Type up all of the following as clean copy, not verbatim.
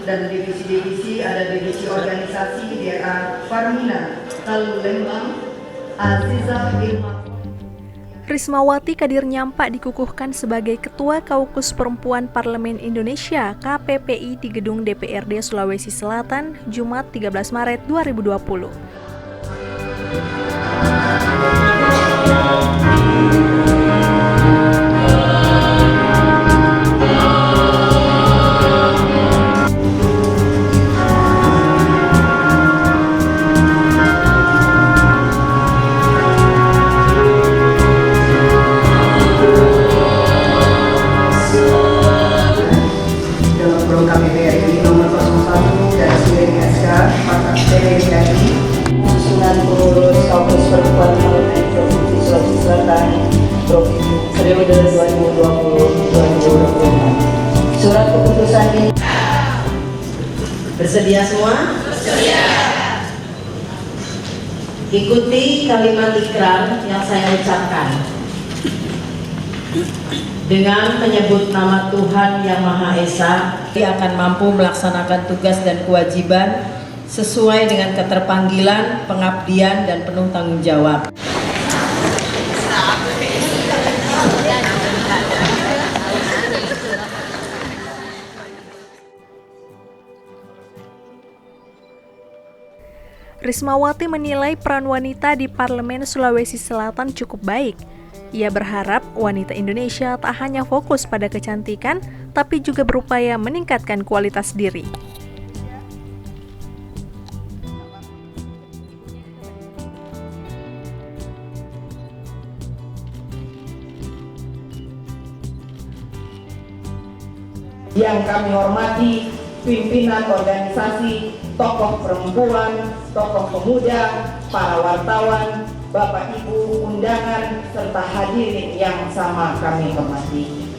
dan divisi-divisi ada divisi organisasi DA Farmina, lalu Lembang, Azizah Ilma. Rismawati Kadir Nyampak dikukuhkan sebagai Ketua Kaukus Perempuan Parlemen Indonesia KPPI di Gedung DPRD Sulawesi Selatan, Jumat 13 Maret 2020. KPPRI nomor 01 dan SK PPRI usulan pengurus Kaukus Perempuan Parlemen Provinsi Sulawesi Selatan Provinsi periode 2020-2024. Surat keputusan ini bersedia semua? Bersedia. Ikuti kalimat ikrar yang saya ucapkan. Dengan menyebut nama Tuhan Yang Maha Esa, dia akan mampu melaksanakan tugas dan kewajiban sesuai dengan keterpanggilan, pengabdian, dan penuh tanggung jawab. Rismawati menilai peran wanita di Parlemen Sulawesi Selatan cukup baik. Ia berharap wanita Indonesia tak hanya fokus pada kecantikan, tapi juga berupaya meningkatkan kualitas diri. Yang kami hormati pimpinan organisasi, tokoh perempuan, tokoh pemuda, para wartawan, Bapak Ibu undangan serta hadirin yang sama kami hormati.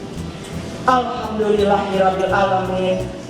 Alhamdulillahirabbil alamin.